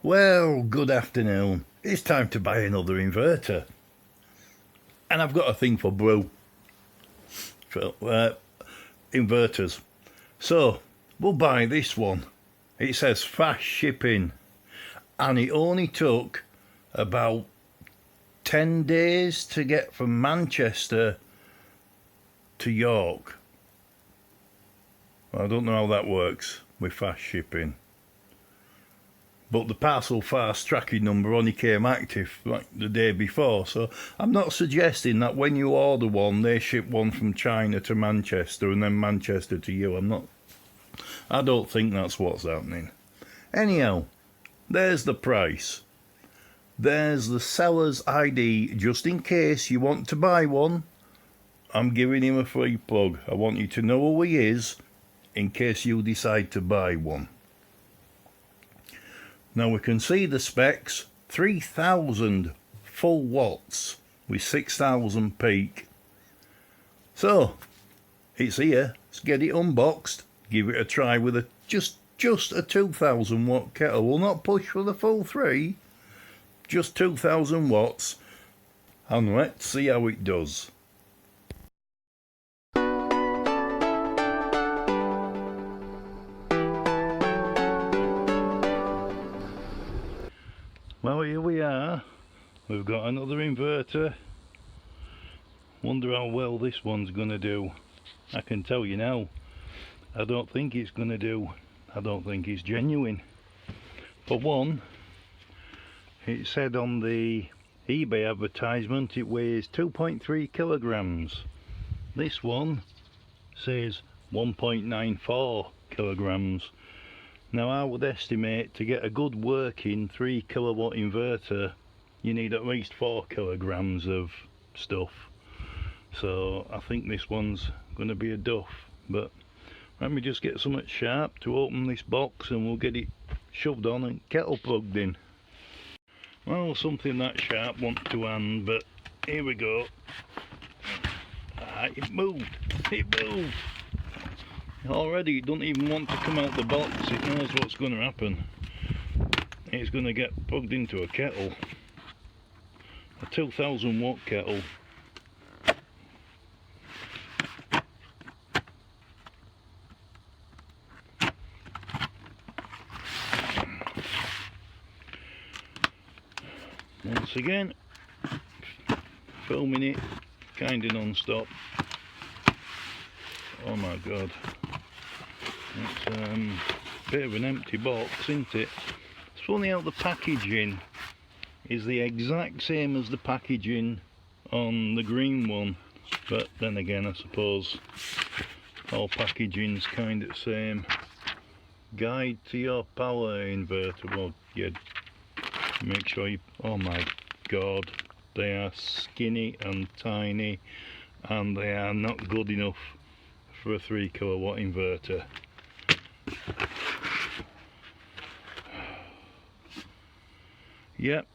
Well, good afternoon. It's time to buy another inverter. And I've got a thing for brew. For inverters. So, we'll buy this one. It says fast shipping. And it only took about 10 days to get from Manchester to York. I don't know how that works with fast shipping. But the parcel fast tracking number only came active like the day before, so I'm not suggesting that when you order one they ship one from China to Manchester and then Manchester to you. I don't think that's what's happening. Anyhow, there's the price. There's the seller's ID, just in case you want to buy one. I'm giving him a free plug. I want you to know who he is in case you decide to buy one. Now we can see the specs, 3000 full watts with 6000 peak. So, it's here, let's get it unboxed, give it a try with a just a 2000 watt kettle. We'll not push for the full 3, just 2000 watts, and let's see how it does. Well, here we are. We've got another inverter. Wonder how well this one's gonna do. I can tell you now, I don't think it's gonna do. I don't think it's genuine. For one, it said on the eBay advertisement it weighs 2.3 kilograms. This one says 1.94 kilograms. Now I would estimate to get a good working 3 kilowatt inverter you need at least 4 kilograms of stuff. So I think this one's going to be a duff, but let me just get something sharp to open this box and we'll get it shoved on and kettle plugged in. Well, something that sharp wants to hand, but here we go. It moved! Already it doesn't even want to come out the box. It knows what's going to happen. It's going to get plugged into a kettle, a 2000 watt kettle. Once again, filming it kind of non-stop. Oh my god, it's a bit of an empty box, isn't it? It's funny how the packaging is the exact same as the packaging on the green one, but then again I suppose all packaging's kind of the same. Guide to your power inverter. Well, yeah, make sure you, oh my god, they are skinny and tiny and they are not good enough for a 3 kilowatt inverter. Yep.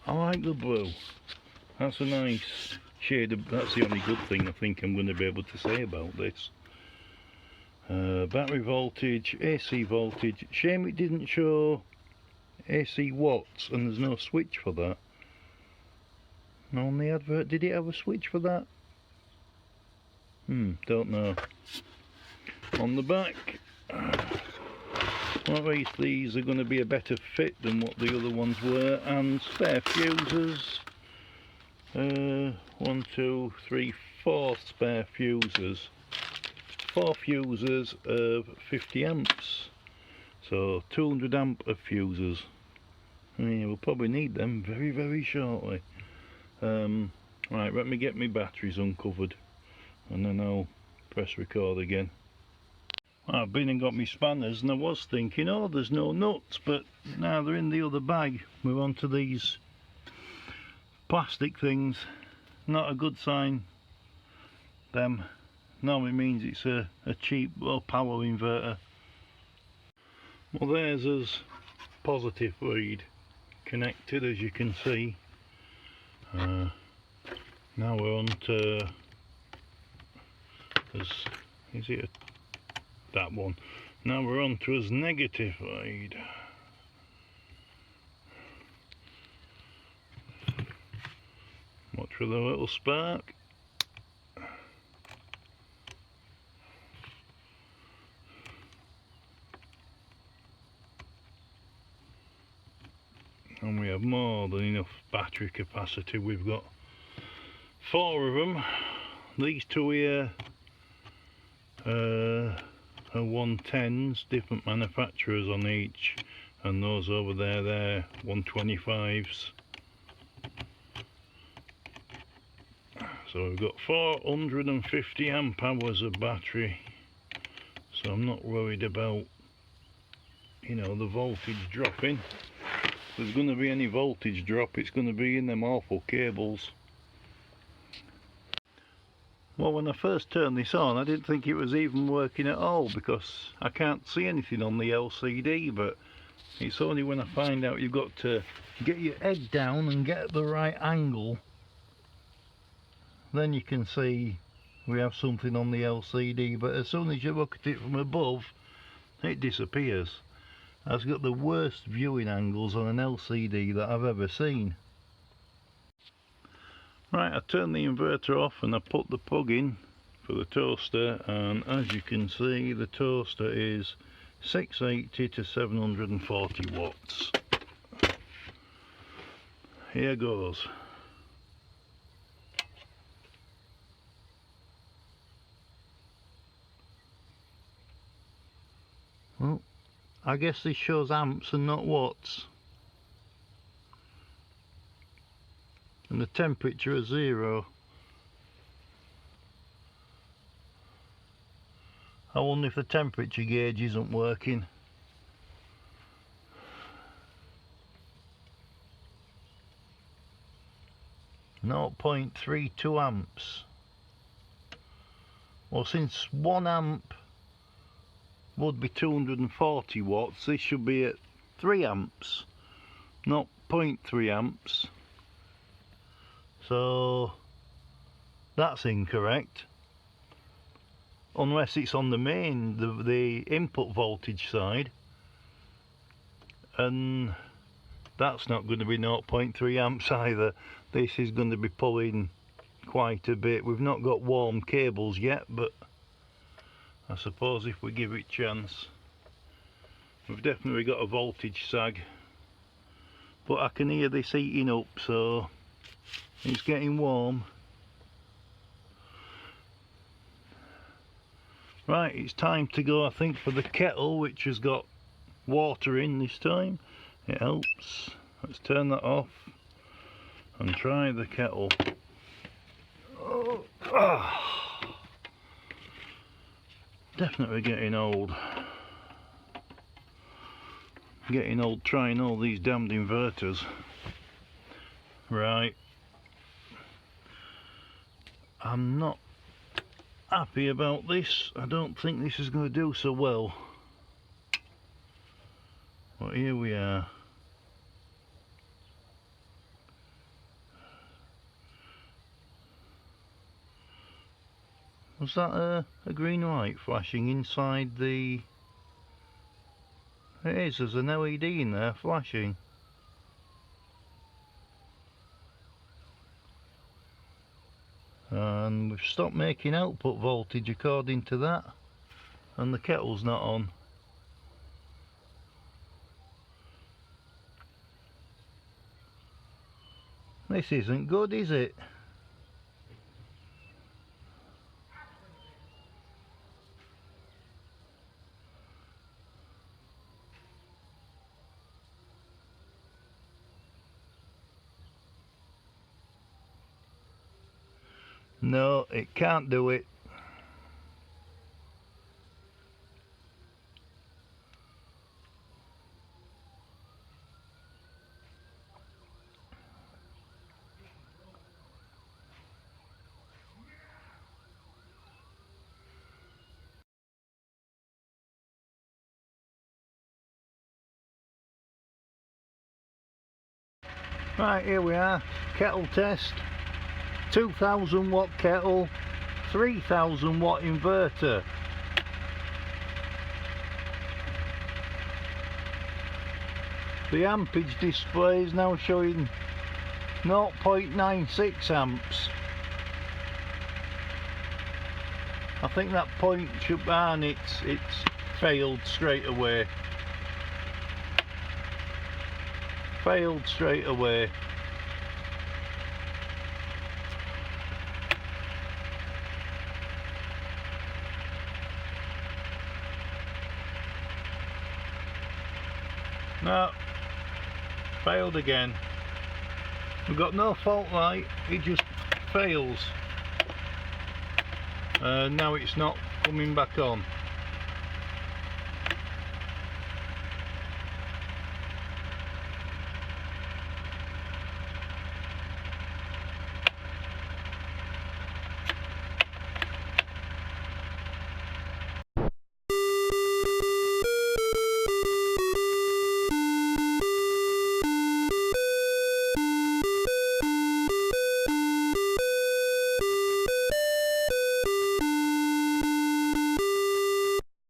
I like the blue. That's a nice shade of, that's the only good thing I think I'm going to be able to say about this. Battery voltage, AC voltage. Shame it didn't show AC watts and there's no switch for that. On the advert, did it have a switch for that? Don't know. On the back, well, at least these are going to be a better fit than what the other ones were, and spare fuses. 1, 2, 3, 4 spare fuses. 4 fuses of 50 amps. So 200 amp of fuses. Yeah, we'll probably need them very, very shortly. Right, let me get my batteries uncovered and then I'll press record again. I've been and got my spanners and I was thinking, oh, there's no nuts, but now they're in the other bag. We're on to these plastic things. Not a good sign. Them normally means it's a cheap low power inverter. Well, there's us positive read connected, as you can see. Now we're on to Is it that one? Now we're on to his negative side. Watch for the little spark. And we have more than enough battery capacity. We've got 4 of them. These two here are 110s, different manufacturers on each, and those over there, they're 125s. So we've got 450 amp hours of battery, so I'm not worried about, you know, the voltage dropping. If there's going to be any voltage drop, it's going to be in them awful cables. Well, when I first turned this on, I didn't think it was even working at all, because I can't see anything on the LCD, but it's only when I find out you've got to get your head down and get the right angle, then you can see we have something on the LCD. But as soon as you look at it from above, it disappears. It's got the worst viewing angles on an LCD that I've ever seen. Right, I turned the inverter off and I put the plug in for the toaster, and as you can see, the toaster is 680 to 740 watts. Here goes. Well, I guess this shows amps and not watts. And the temperature is 0. I wonder if the temperature gauge isn't working. .32 amps. Well, since 1 amp would be 240 watts, this should be at 3 amps, not 0.3 amps. So that's incorrect, unless it's on the main, the input voltage side, and that's not going to be 0.3 amps either. This is going to be pulling quite a bit. We've not got warm cables yet, but I suppose if we give it a chance. We've definitely got a voltage sag, but I can hear this heating up, so it's getting warm. Right, it's time to go, I think, for the kettle, which has got water in this time. It helps. Let's turn that off and try the kettle. Oh, definitely getting old. Getting old trying all these damned inverters. Right. I'm not happy about this. I don't think this is going to do so well. But here we are. Was that a green light flashing inside the... It is, there's an LED in there flashing. And we've stopped making output voltage according to that, and the kettle's not on. This isn't good, is it? No, it can't do it. Right, here we are, kettle test. 2000 watt kettle, 3000 watt inverter. The ampage display is now showing 0.96 amps. I think that point should be, and it's failed straight away. Failed straight away. No, failed again. We've got no fault light, it just fails. Now it's not coming back on.